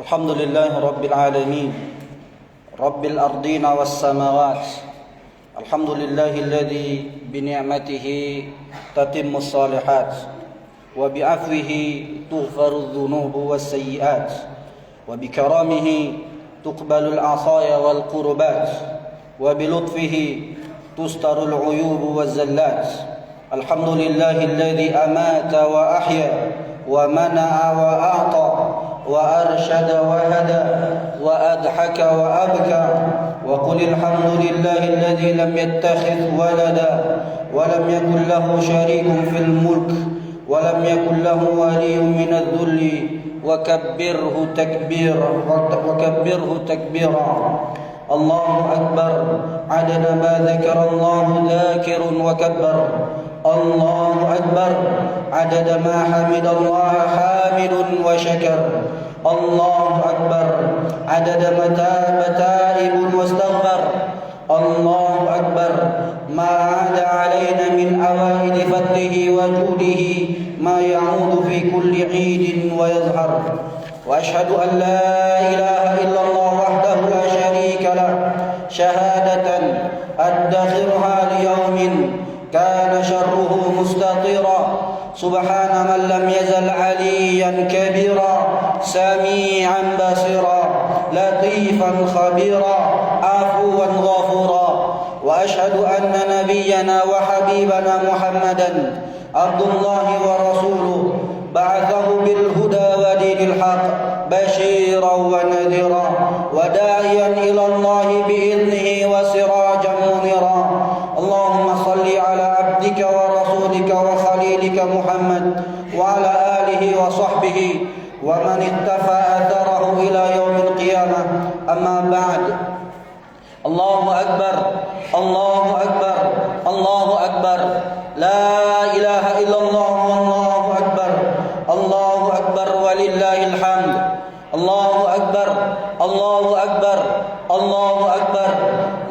الحمد لله رب العالمين رب الأرضين والسماوات. الحمد لله الذي بنعمته تتم الصالحات وبعفوه تغفر الذنوب والسيئات وبكرمه تقبل العطايا والقربات وبلطفه تستر العيوب والزلات. الحمد لله الذي أمات وأحيا ومنع وأعطى وأرشد وهدى وأضحك وأبكى. وقل الحمد لله الذي لم يتخذ ولدا ولم يكن له شريك في الملك ولم يكن له ولي من الذل وكبره تكبيرا. الله أكبر عدد ما ذكر الله ذاكر وكبر. الله أكبر عدد ما حمد الله حامد وشكر. الله أكبر عدد ما تاب تائب واستغفر. الله أكبر ما عاد علينا من عوائد فضله وجوده ما يعود في كل عيد ويظهر. وأشهد أن لا إله إلا الله وحده لا شريك له شهادة أدخرها ليوم كان شره مستطيرا. سبحان من لم يزل عليا كبيرا سميعا بصيرا لطيفا خبيرا عفوا غفورا. وأشهد أن نبينا وحبيبنا محمدا عبد الله ورسوله بعثه بالهدى ودين الحق بشيرا ونذيرا وداعيا إلى الله بإذنه وسراجا منيرا. اللهم صل على عبدك ورسولك وخليلك محمد وعلى آله وصحبه ومن اقتفى أثره إلى يوم القيامة. أما بعد. الله أكبر الله أكبر الله أكبر لا إله إلا الله والله أكبر. الله أكبر ولله الحمد. الله أكبر الله أكبر الله أكبر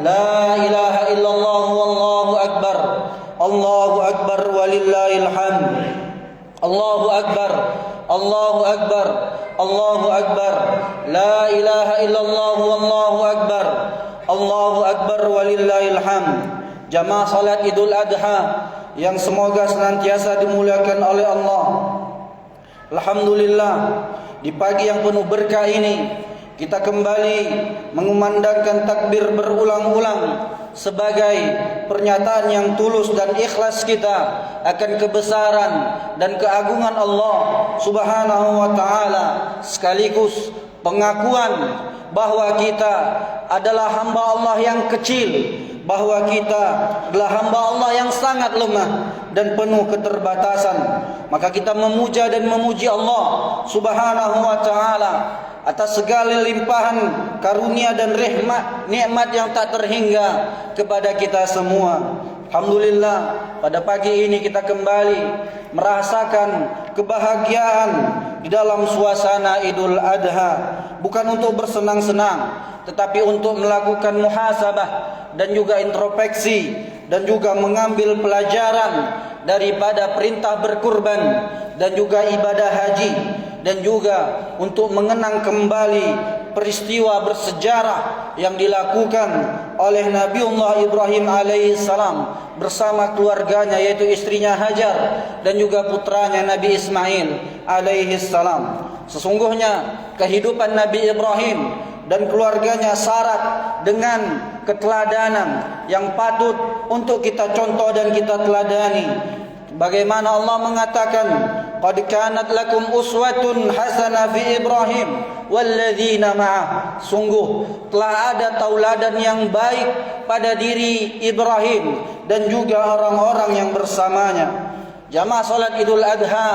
لا إله إلا الله والله أكبر. الله أكبر ولله الحمد. الله أكبر الله أكبر الله أكبر لا إله إلا الله والله أكبر. الله أكبر ولله الحمد. Jamaah salat Idul Adha yang semoga senantiasa dimuliakan oleh Allah. Alhamdulillah, di pagi yang penuh berkah ini kita kembali mengumandangkan takbir berulang-ulang sebagai pernyataan yang tulus dan ikhlas kita akan kebesaran dan keagungan Allah Subhanahu wa taala, sekaligus pengakuan bahwa kita adalah hamba Allah yang kecil, bahwa kita adalah hamba Allah yang sangat lemah dan penuh keterbatasan. Maka kita memuja dan memuji Allah Subhanahu wa taala atas segala limpahan karunia dan nikmat yang tak terhingga kepada kita semua. Alhamdulillah, pada pagi ini kita kembali merasakan kebahagiaan di dalam suasana Idul Adha, bukan untuk bersenang-senang, tetapi untuk melakukan muhasabah dan juga introspeksi dan juga mengambil pelajaran daripada perintah berkurban dan juga ibadah haji, dan juga untuk mengenang kembali peristiwa bersejarah yang dilakukan oleh Nabiullah Ibrahim alaihissalam bersama keluarganya, yaitu istrinya Hajar dan juga putranya Nabi Ismail alaihissalam. Sesungguhnya kehidupan Nabi Ibrahim dan keluarganya syarat dengan keteladanan yang patut untuk kita contoh dan kita teladani. Bagaimana Allah mengatakan, qad kanat lakum uswatun hasanah fi Ibrahim walladzina ma'ah. Sungguh telah ada tauladan yang baik pada diri Ibrahim dan juga orang-orang yang bersamanya. Jamaah salat Idul Adha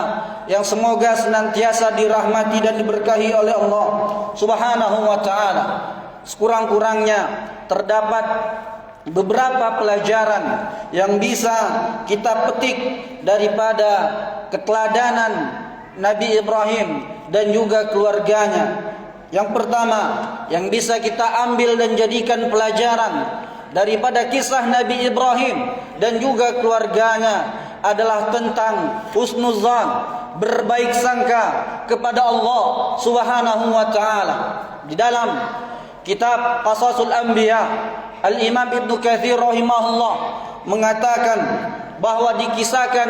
yang semoga senantiasa dirahmati dan diberkahi oleh Allah Subhanahu wa taala. Sekurang-kurangnya terdapat beberapa pelajaran yang bisa kita petik daripada keteladanan Nabi Ibrahim dan juga keluarganya. Yang pertama yang bisa kita ambil dan jadikan pelajaran daripada kisah Nabi Ibrahim dan juga keluarganya adalah tentang husnuzan, berbaik sangka kepada Allah Subhanahu wa taala. Di dalam kitab Qasasul Anbiya, Al-Imam Ibn Katsir rahimahullah mengatakan bahwa dikisahkan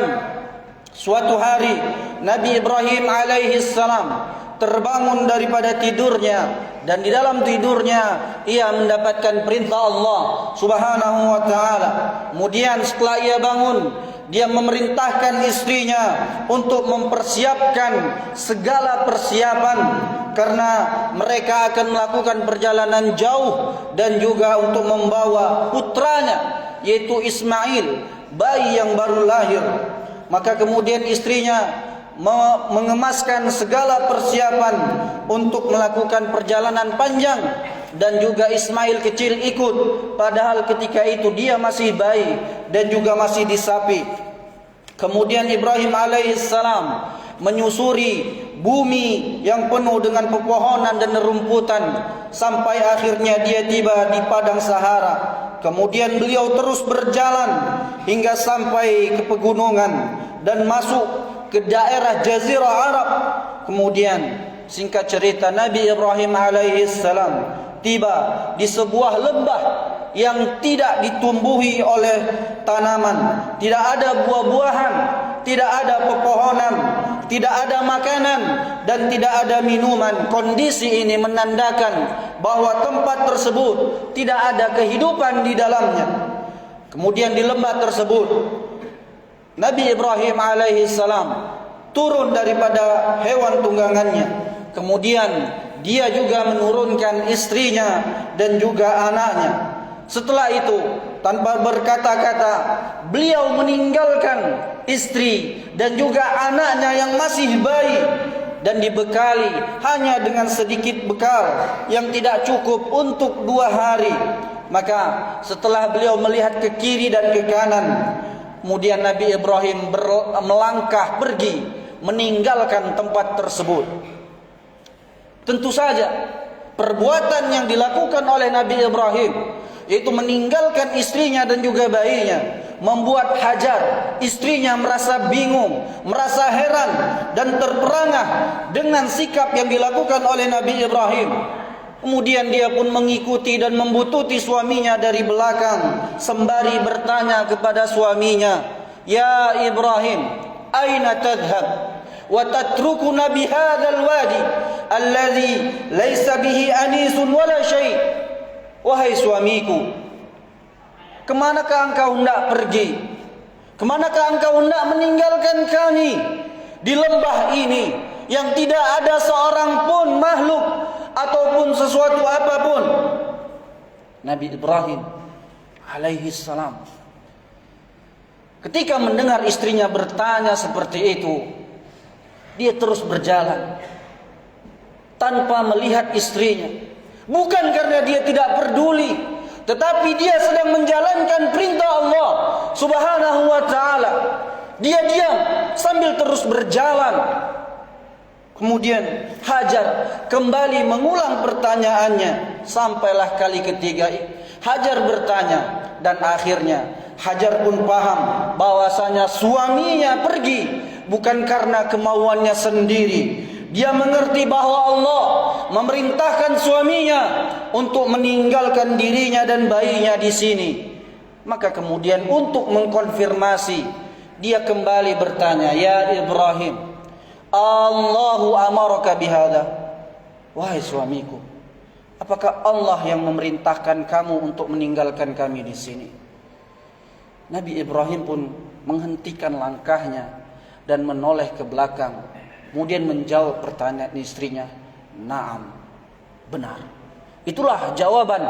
suatu hari Nabi Ibrahim alaihi salam terbangun daripada tidurnya, dan di dalam tidurnya ia mendapatkan perintah Allah Subhanahu wa taala. Kemudian setelah ia bangun, dia memerintahkan istrinya untuk mempersiapkan segala persiapan karena mereka akan melakukan perjalanan jauh dan juga untuk membawa putranya yaitu Ismail, bayi yang baru lahir. Maka kemudian istrinya mengemaskan segala persiapan untuk melakukan perjalanan panjang, dan juga Ismail kecil ikut, padahal ketika itu dia masih bayi dan juga masih disapi. Kemudian Ibrahim alaihissalam menyusuri bumi yang penuh dengan pepohonan dan nerumputan sampai akhirnya dia tiba di padang Sahara. Kemudian beliau terus berjalan hingga sampai ke pegunungan dan masuk ke daerah Jazirah Arab. Kemudian singkat cerita, Nabi Ibrahim alaihissalam tiba di sebuah lembah yang tidak ditumbuhi oleh tanaman, tidak ada buah-buahan, tidak ada pepohonan, tidak ada makanan, dan tidak ada minuman. Kondisi ini menandakan bahwa tempat tersebut tidak ada kehidupan di dalamnya. Kemudian di lembah tersebut Nabi Ibrahim alaihissalam turun daripada hewan tunggangannya. Kemudian dia juga menurunkan istrinya dan juga anaknya. Setelah itu, tanpa berkata-kata, beliau meninggalkan istri dan juga anaknya yang masih bayi dan dibekali hanya dengan sedikit bekal yang tidak cukup untuk 2 hari. Maka setelah beliau melihat ke kiri dan ke kanan, kemudian Nabi Ibrahim melangkah pergi meninggalkan tempat tersebut. Tentu saja perbuatan yang dilakukan oleh Nabi Ibrahim, yaitu meninggalkan istrinya dan juga bayinya, membuat Hajar, istrinya, merasa bingung, merasa heran dan terperangah dengan sikap yang dilakukan oleh Nabi Ibrahim. Kemudian dia pun mengikuti dan membututi suaminya dari belakang sembari bertanya kepada suaminya, "Ya Ibrahim, aina tadhhab wa tatrukuna bihadzal wadi alladhi laysa bihi anisun wala syai'?" Wahai suamiku, kemanakah engkau hendak pergi? Kemanakah engkau hendak meninggalkan kami di lembah ini yang tidak ada seorang pun makhluk ataupun sesuatu apapun? Nabi Ibrahim alaihi salam ketika mendengar istrinya bertanya seperti itu, dia terus berjalan tanpa melihat istrinya. Bukan karena dia tidak peduli, tetapi dia sedang menjalankan perintah Allah Subhanahu wa taala. Dia diam sambil terus berjalan. Kemudian Hajar kembali mengulang pertanyaannya. Sampailah kali ketiga Hajar bertanya, dan akhirnya Hajar pun paham bahwasanya suaminya pergi bukan karena kemauannya sendiri. Dia mengerti bahwa Allah memerintahkan suaminya untuk meninggalkan dirinya dan bayinya di sini. Maka kemudian untuk mengkonfirmasi, dia kembali bertanya, "Ya Ibrahim, Allahu amaraka bihadza?" Wahai suamiku, apakah Allah yang memerintahkan kamu untuk meninggalkan kami di sini? Nabi Ibrahim pun menghentikan langkahnya dan menoleh ke belakang. Kemudian menjawab pertanyaan istrinya, "Naam, benar." Itulah jawaban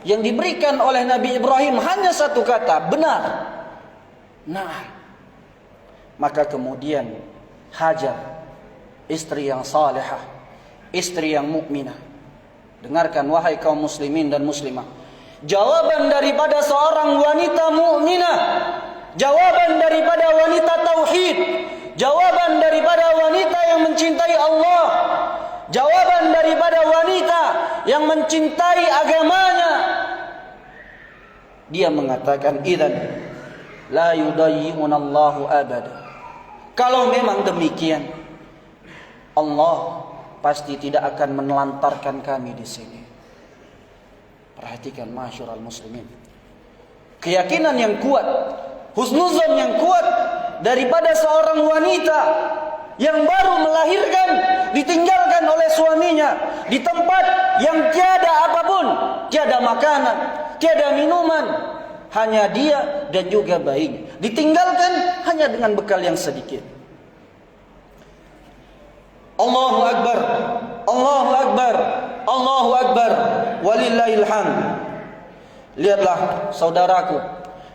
yang diberikan oleh Nabi Ibrahim, hanya satu kata, benar. Naam. Maka kemudian Hajar, istri yang salihah, istri yang mukminah, dengarkan wahai kaum muslimin dan muslimah, jawaban daripada seorang wanita mukminah, jawaban daripada wanita tauhid, jawaban daripada wanita yang mencintai Allah, jawaban daripada wanita yang mencintai agamanya. Dia mengatakan, "Idzan la yudayyi'unallahu abada. Kalau memang demikian, Allah pasti tidak akan menelantarkan kami di sini. Perhatikan masyarul muslimin. Keyakinan yang kuat, husnuzon yang kuat daripada seorang wanita yang baru melahirkan, ditinggalkan oleh suaminya di tempat yang tiada apapun, tiada makanan, tiada minuman, hanya dia dan juga bayinya, ditinggalkan hanya dengan bekal yang sedikit. Allahu Akbar, Allahu Akbar, Allahu Akbar, walillahil hamd. Lihatlah saudaraku,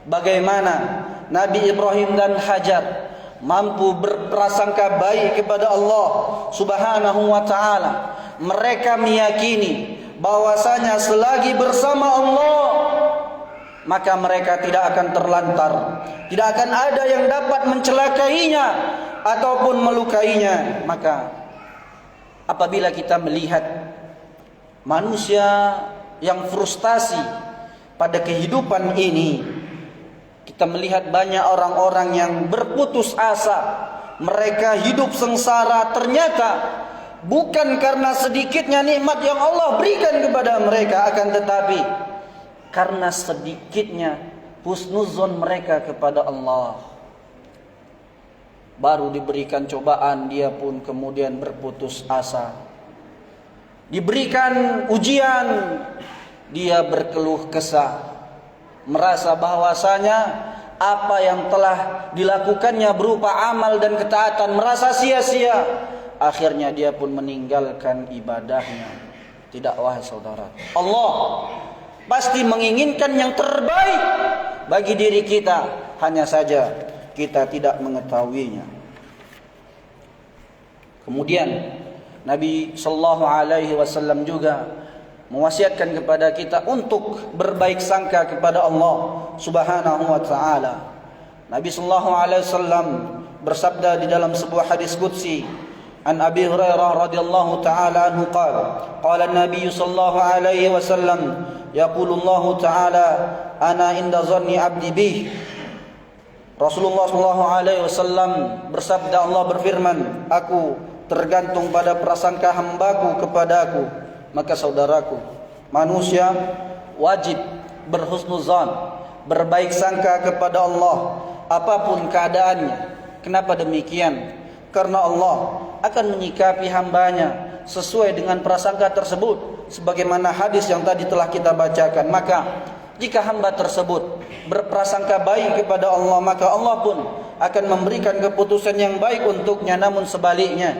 bagaimana Nabi Ibrahim dan Hajar mampu berprasangka baik kepada Allah Subhanahu wa taala. Mereka meyakini bahwasanya selagi bersama Allah, maka mereka tidak akan terlantar, tidak akan ada yang dapat mencelakainya ataupun melukainya. Maka apabila kita melihat manusia yang frustasi pada kehidupan ini, kita melihat banyak orang-orang yang berputus asa. Mereka hidup sengsara ternyata bukan karena sedikitnya nikmat yang Allah berikan kepada mereka, akan tetapi karena sedikitnya husnuzon mereka kepada Allah. Baru diberikan cobaan, dia pun kemudian berputus asa. Diberikan ujian, dia berkeluh kesah, merasa bahwasanya apa yang telah dilakukannya berupa amal dan ketaatan merasa sia-sia. Akhirnya dia pun meninggalkan ibadahnya. Tidak, wahai saudara, Allah pasti menginginkan yang terbaik bagi diri kita, hanya saja kita tidak mengetahuinya. Kemudian Nabi sallallahu alaihi wasallam juga mewasiatkan kepada kita untuk berbaik sangka kepada Allah Subhanahu wa taala. Nabi sallallahu alaihi wasallam bersabda di dalam sebuah hadis qudsi, an Abi Hurairah radhiyallahu taala anhu qala an-nabiy sallallahu alaihi wasallam yaqulu Allah taala ana inda dhanni 'abdi bih. Rasulullah sallallahu alaihi wasallam bersabda, Allah berfirman, aku tergantung pada prasangka hambaku kepadaku. Maka saudaraku, manusia wajib berhusnuzan, berbaik sangka kepada Allah apapun keadaannya. Kenapa demikian? Karena Allah akan menyikapi hambanya sesuai dengan prasangka tersebut, sebagaimana hadis yang tadi telah kita bacakan. Maka jika hamba tersebut berprasangka baik kepada Allah, maka Allah pun akan memberikan keputusan yang baik untuknya. Namun sebaliknya,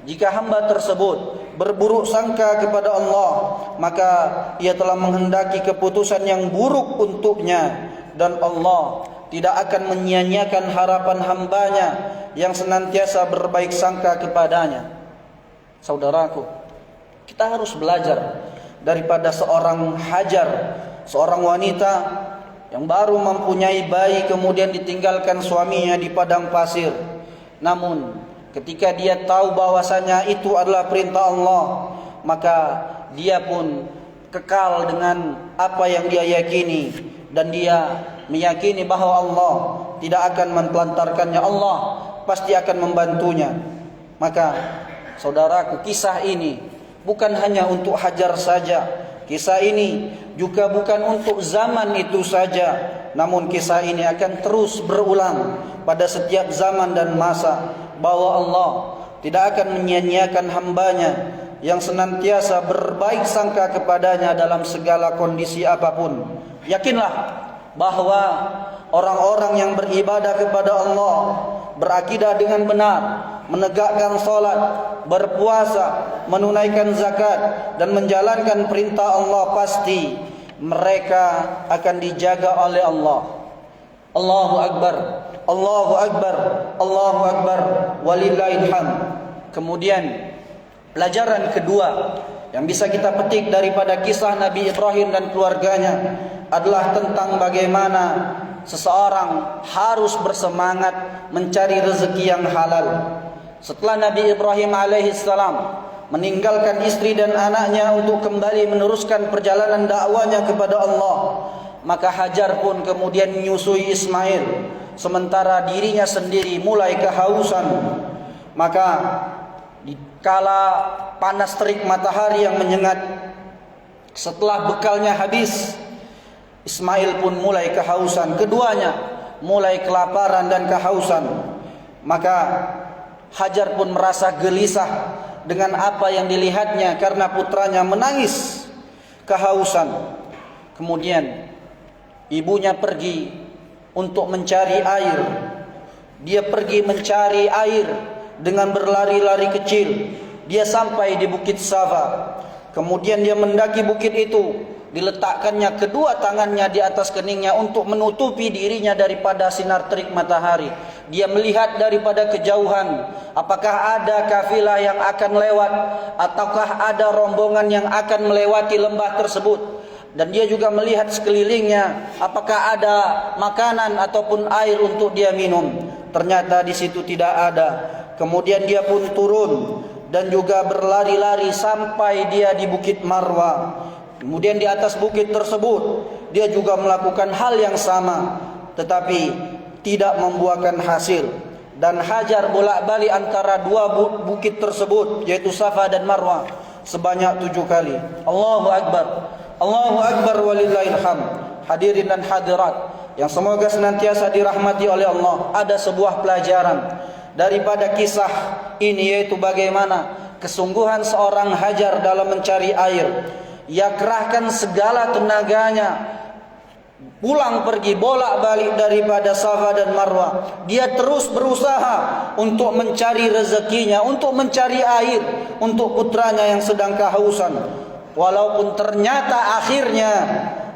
jika hamba tersebut berburuk sangka kepada Allah, maka ia telah menghendaki keputusan yang buruk untuknya, dan Allah tidak akan menyia-nyiakan harapan hambanya yang senantiasa berbaik sangka kepadanya. Saudaraku, kita harus belajar daripada seorang Hajar, seorang wanita yang baru mempunyai bayi kemudian ditinggalkan suaminya di padang pasir. Namun ketika dia tahu bahwasanya itu adalah perintah Allah, maka dia pun kekal dengan apa yang dia yakini, dan dia meyakini bahwa Allah tidak akan menelantarkannya, Allah pasti akan membantunya. Maka saudaraku, kisah ini bukan hanya untuk Hajar saja, kisah ini juga bukan untuk zaman itu saja, namun kisah ini akan terus berulang pada setiap zaman dan masa, bahwa Allah tidak akan menyia-nyiakan hambanya yang senantiasa berbaik sangka kepadanya dalam segala kondisi apapun. Yakinlah bahwa orang-orang yang beribadah kepada Allah, berakidah dengan benar, menegakkan salat, berpuasa, menunaikan zakat, dan menjalankan perintah Allah, pasti mereka akan dijaga oleh Allah. Allahu Akbar, Allahu Akbar, Allahu Akbar, walillahil hamd. Kemudian pelajaran kedua yang bisa kita petik daripada kisah Nabi Ibrahim dan keluarganya adalah tentang bagaimana seseorang harus bersemangat mencari rezeki yang halal. Setelah Nabi Ibrahim alaihissalam meninggalkan istri dan anaknya untuk kembali meneruskan perjalanan dakwahnya kepada Allah, maka Hajar pun kemudian menyusui Ismail. sementara dirinya sendiri mulai kehausan. Maka dikala panas terik matahari yang menyengat, setelah bekalnya habis, Ismail pun mulai kehausan. Keduanya mulai kelaparan dan kehausan. Maka Hajar pun merasa gelisah dengan apa yang dilihatnya karena putranya menangis kehausan. Kemudian ibunya pergi untuk mencari air. Dia pergi mencari air dengan berlari-lari kecil. Dia sampai di Bukit Safa. Kemudian dia mendaki bukit itu. Diletakkannya kedua tangannya di atas keningnya untuk menutupi dirinya daripada sinar terik matahari. Dia melihat daripada kejauhan apakah ada kafilah yang akan lewat, ataukah ada rombongan yang akan melewati lembah tersebut. Dan dia juga melihat sekelilingnya apakah ada makanan ataupun air untuk dia minum. Ternyata di situ tidak ada. Kemudian dia pun turun dan juga berlari-lari sampai dia di Bukit Marwa. Kemudian di atas bukit tersebut dia juga melakukan hal yang sama, tetapi tidak membuahkan hasil. Dan Hajar bolak-balik antara dua bukit tersebut, yaitu Safa dan Marwa, sebanyak 7 kali. Allahu Akbar, Allahu Akbar walillahil hamd. Hadirin dan hadirat yang semoga senantiasa dirahmati oleh Allah, ada sebuah pelajaran daripada kisah ini, yaitu bagaimana kesungguhan seorang Hajar dalam mencari air. Ia kerahkan segala tenaganya, pulang pergi bolak-balik daripada Safa dan Marwa. Dia terus berusaha untuk mencari rezekinya, untuk mencari air untuk putranya yang sedang kehausan. Walaupun ternyata akhirnya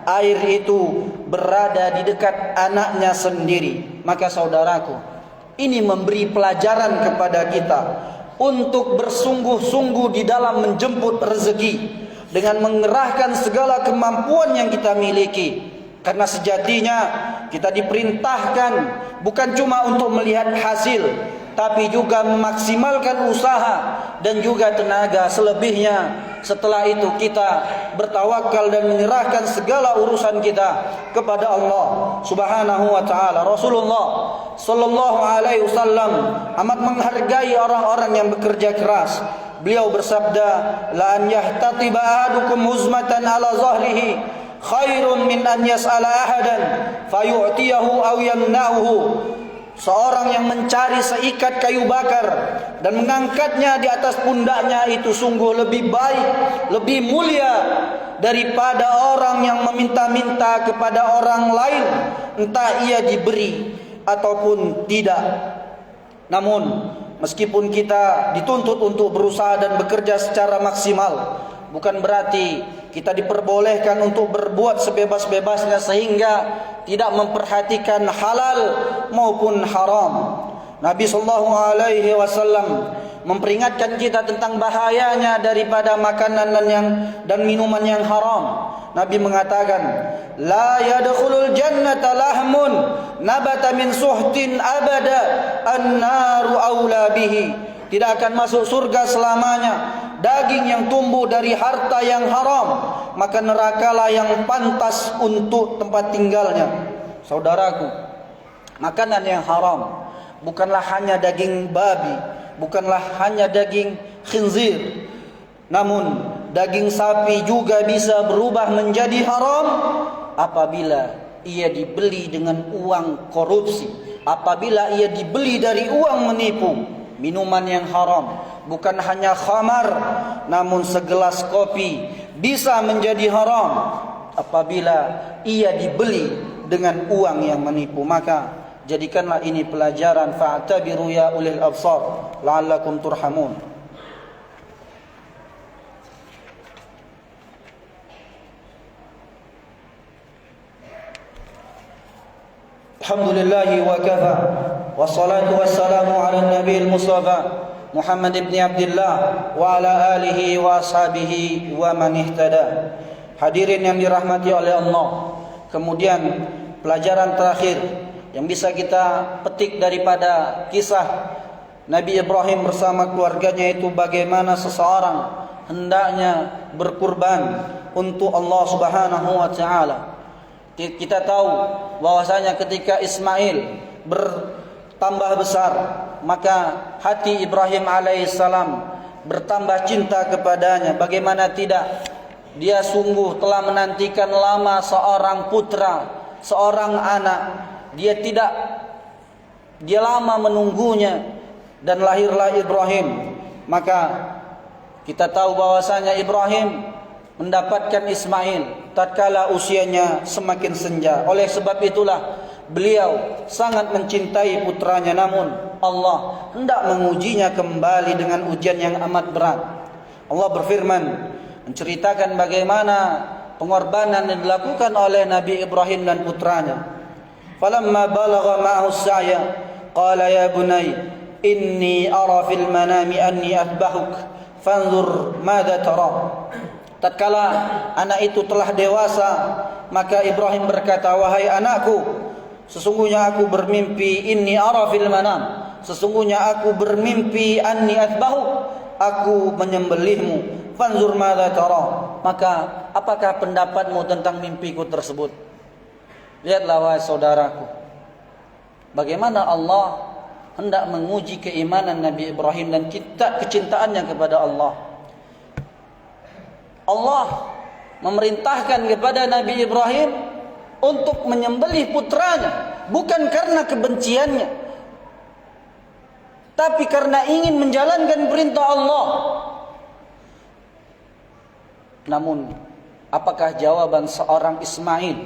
air itu berada di dekat anaknya sendiri. Maka saudaraku, ini memberi pelajaran kepada kita untuk bersungguh-sungguh di dalam menjemput rezeki dengan mengerahkan segala kemampuan yang kita miliki. Karena sejatinya kita diperintahkan bukan cuma untuk melihat hasil, tapi juga memaksimalkan usaha dan juga tenaga selebihnya. Setelah itu kita bertawakal dan menyerahkan segala urusan kita kepada Allah Subhanahu wa taala. Rasulullah sallallahu alaihi wasallam amat menghargai orang-orang yang bekerja keras. Beliau bersabda, la an yahtatiba ahadukum huzmatan ala zahrihi khairun min an yas'ala ahadan fayu'tiyahu aw yamna'uhu. Seorang yang mencari seikat kayu bakar dan mengangkatnya di atas pundaknya itu sungguh lebih baik, lebih mulia daripada orang yang meminta-minta kepada orang lain, entah ia diberi ataupun tidak. Namun meskipun kita dituntut untuk berusaha dan bekerja secara maksimal, bukan berarti kita diperbolehkan untuk berbuat sebebas-bebasnya sehingga tidak memperhatikan halal maupun haram. Nabi sallallahu alaihi wasallam memperingatkan kita tentang bahayanya daripada makanan dan minuman yang haram. Nabi mengatakan, la yadkhulul jannata lahmun nabata min suhtin abada an-naru aula bihi. Tidak akan masuk surga selamanya daging yang tumbuh dari harta yang haram, maka nerakalah yang pantas untuk tempat tinggalnya. Saudaraku, makanan yang haram bukanlah hanya daging babi, bukanlah hanya daging khinzir, namun daging sapi juga bisa berubah menjadi haram apabila ia dibeli dengan uang korupsi, apabila ia dibeli dari uang menipu. Minuman yang haram bukan hanya khamar, namun segelas kopi bisa menjadi haram apabila ia dibeli dengan uang yang menipu. Maka jadikanlah ini pelajaran, fa'tabiru ya ulil absar la'allakum turhamun. Alhamdulillahi wa kafa, wassalatu wassalamu ala nabiyil mustafa Muhammad ibn Abdullah wa ala alihi wa ashabihi wa man ihtada. Hadirin yang dirahmati oleh Allah, kemudian pelajaran terakhir yang bisa kita petik daripada kisah Nabi Ibrahim bersama keluarganya itu bagaimana seseorang hendaknya berkurban untuk Allah Subhanahu wa taala. Kita tahu bahwasanya ketika Ismail bertambah besar, maka hati Ibrahim alaihissalam bertambah cinta kepadanya. Bagaimana tidak? Dia sungguh telah menantikan lama seorang putra, seorang anak. Dia lama menunggunya, dan lahirlah Ibrahim. Maka kita tahu bahwasanya Ibrahim mendapatkan Ismail tatkala usianya semakin senja. Oleh sebab itulah beliau sangat mencintai putranya, namun Allah hendak mengujinya kembali dengan ujian yang amat berat. Allah berfirman menceritakan bagaimana pengorbanan yang dilakukan oleh Nabi Ibrahim dan putranya. Falamma balagha ma'ahu as-sa'ya qala ya bunay inni ara fil manami anni athbahuk fanzur madza tara. Tatkala anak itu telah dewasa, maka Ibrahim berkata, wahai anakku, sesungguhnya aku bermimpi, inni ara fil manam, sesungguhnya aku bermimpi anni athbahuk, aku menyembelihmu. Fanzur madza tara, maka apakah pendapatmu tentang mimpiku tersebut? Lihatlah wahai saudaraku, bagaimana Allah hendak menguji keimanan Nabi Ibrahim dan kecintaannya kepada Allah. Allah memerintahkan kepada Nabi Ibrahim untuk menyembelih putranya, bukan karena kebenciannya, tapi karena ingin menjalankan perintah Allah. Namun, apakah jawaban seorang Ismail,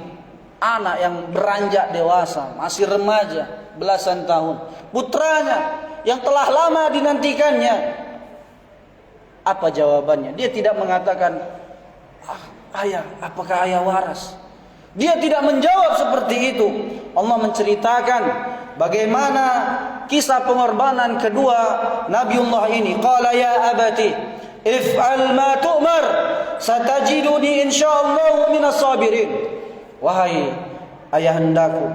anak yang beranjak dewasa, masih remaja, belasan tahun, putranya yang telah lama dinantikannya? Apa jawabannya? Dia tidak mengatakan, ayah, apakah ayah waras? Dia tidak menjawab seperti itu. Allah menceritakan bagaimana kisah pengorbanan kedua Nabiullah ini. Qala ya abati if'al ma tu'mar satajiduni insyaallah minas sabirin. Wahai ayahandaku,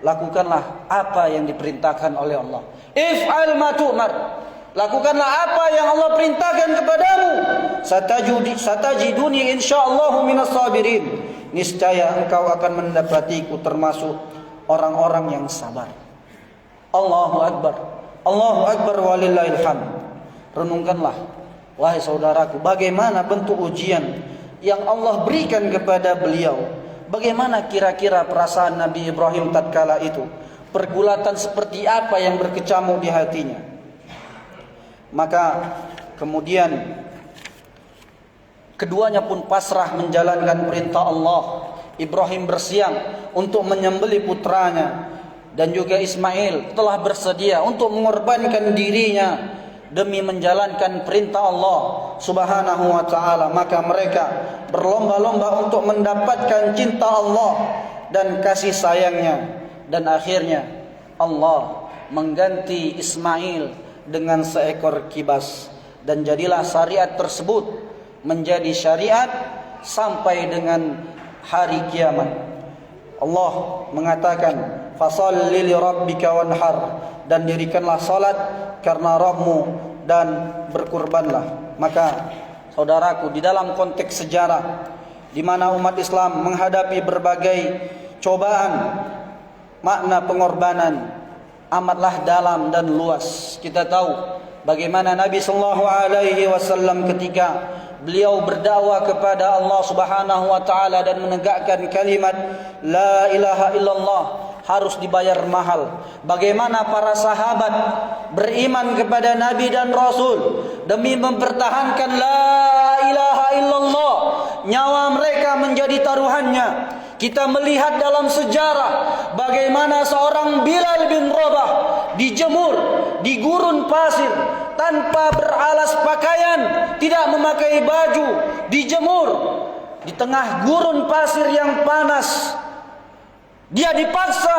lakukanlah apa yang diperintahkan oleh Allah. If'al ma tu'mar, lakukanlah apa yang Allah perintahkan kepadamu. Satajiduni insyaallah minas sabirin, niscaya engkau akan mendapatiku termasuk orang-orang yang sabar. Allahu akbar, Allahu akbar walillahil hamd. Renungkanlah wahai saudaraku, bagaimana bentuk ujian yang Allah berikan kepada beliau. Bagaimana kira-kira perasaan Nabi Ibrahim tatkala itu? Pergulatan seperti apa yang berkecamuk di hatinya? Maka kemudian keduanya pun pasrah menjalankan perintah Allah. Ibrahim bersiap untuk menyembelih putranya, dan juga Ismail telah bersedia untuk mengorbankan dirinya demi menjalankan perintah Allah Subhanahu wa ta'ala. Maka mereka berlomba-lomba untuk mendapatkan cinta Allah dan kasih sayangnya. Dan akhirnya Allah mengganti Ismail dengan seekor kibas, dan jadilah syariat tersebut menjadi syariat sampai dengan hari kiamat. Allah mengatakan, fasalli li rabbika wanhar, dan dirikanlah salat karena Rabbmu dan berkurbanlah. Maka saudaraku, di dalam konteks sejarah di mana umat Islam menghadapi berbagai cobaan, makna pengorbanan amatlah dalam dan luas. Kita tahu bagaimana Nabi sallallahu alaihi wasallam ketika beliau berdakwah kepada Allah Subhanahu wa taala dan menegakkan kalimat la ilaha illallah harus dibayar mahal. Bagaimana para sahabat beriman kepada Nabi dan Rasul demi mempertahankan la ilaha illallah, nyawa mereka menjadi taruhannya. Kita melihat dalam sejarah bagaimana seorang Bilal bin Rabah dijemur di gurun pasir tanpa beralas pakaian, tidak memakai baju, dijemur di tengah gurun pasir yang panas. Dia dipaksa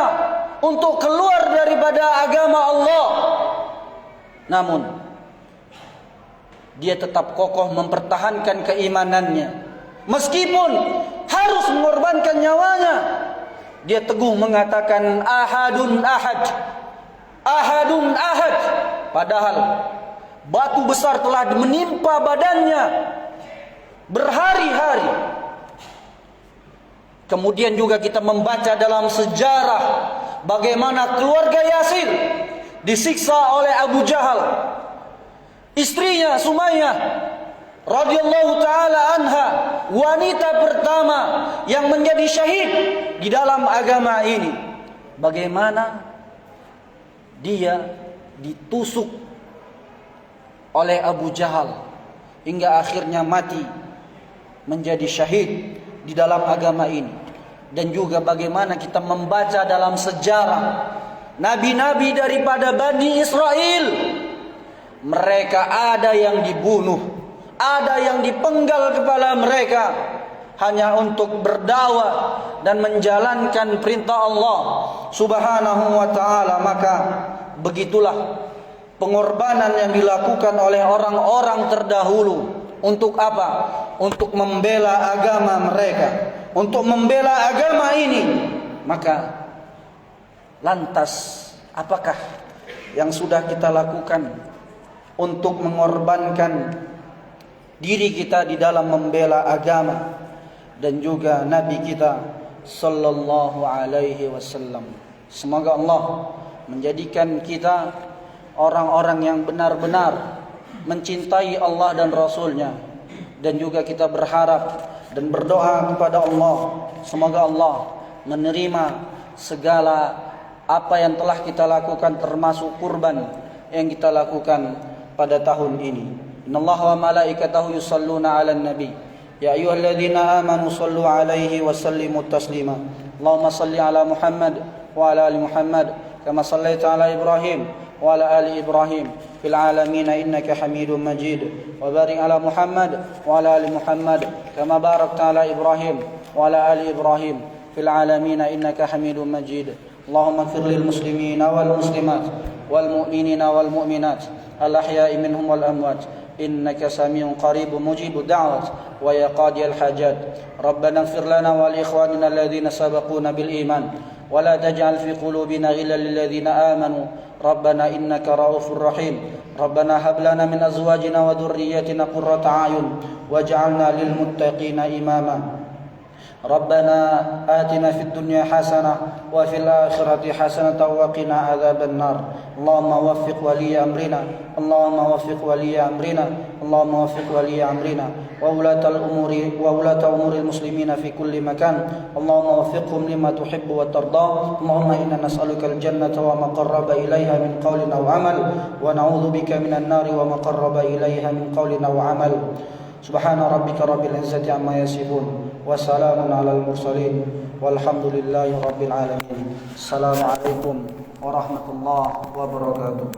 untuk keluar daripada agama Allah, namun dia tetap kokoh mempertahankan keimanannya. Meskipun harus mengorbankan nyawanya, dia teguh mengatakan ahadun ahad, ahadun ahad. Padahal batu besar telah menimpa badannya berhari-hari. Kemudian juga kita membaca dalam sejarah bagaimana keluarga Yasir disiksa oleh Abu Jahal. Istrinya Sumayyah radhiyallahu taala anha, wanita pertama yang menjadi syahid di dalam agama ini. Bagaimana dia ditusuk oleh Abu Jahal hingga akhirnya mati menjadi syahid di dalam agama ini. Dan juga bagaimana kita membaca dalam sejarah nabi-nabi daripada Bani Israel, mereka ada yang dibunuh, ada yang dipenggal kepala mereka hanya untuk berdakwah dan menjalankan perintah Allah Subhanahu wa taala. Maka begitulah pengorbanan yang dilakukan oleh orang-orang terdahulu. Untuk apa? Untuk membela agama mereka, untuk membela agama ini. Maka lantas apakah yang sudah kita lakukan untuk mengorbankan diri kita di dalam membela agama dan juga Nabi kita sallallahu alaihi wasallam? Semoga Allah menjadikan kita orang-orang yang benar-benar mencintai Allah dan Rasulnya. Dan juga kita berharap dan berdoa kepada Allah, semoga Allah menerima segala apa yang telah kita lakukan, termasuk kurban yang kita lakukan pada tahun ini. Innallaha wa malaikatahu yusalluna 'alan nabi ya ayyuhalladzina amanu sallu 'alaihi wa sallimu taslima. Allahumma salli 'ala Muhammad wa 'ala ali Muhammad kama shallaita 'ala Ibrahim wa 'ala ali Ibrahim fil 'alamin innaka Hamidum Majid. Wa barik 'ala Muhammad wa 'ala ali Muhammad kama barakta 'ala Ibrahim wa 'ala ali Ibrahim fil 'alamin innaka Hamidum Majid. Allahumma ighfir lil muslimina wal muslimat wal mu'minina wal mu'minat al ahya'i minhum wal amwat innaka samiun qaribun mujibud da'wat wa ya qadiyal hajat. Rabbana ighfir lana wa li ikhwanina alladhina sabaquna bil iman wa la taj'al fi qulubina ghillan lil ladzina amanu Rabbana innaka ra'ufur rahim. Rabbana hab lana min azwajina wa dhurriyyatina qurrata a'yun waj'alna lil muttaqina imama. Rabbana atina fid dunya hasanah wa fil akhirati hasanah wa qina adzaban nar. Allahumma waffiq wali amrina, Allahumma waffiq wali amrina, Allahumma waffiq wali amrina wa ulatal umuril muslimina fi kulli makan. Allahumma waffiqhum lima tuhibbu wa tarda. Allahumma inna nas'aluka al jannata wa ma qarraba ilaiha min qawlin aw amal wa na'udzu bika minan nari wa ma qarraba ilaiha min qawlin aw amal. Subhana rabbika rabbil izzati amma yasifun wa salamun alal mursalin walhamdulillahi rabbil alamin. Assalamualaikum warahmatullahi wabarakatuh.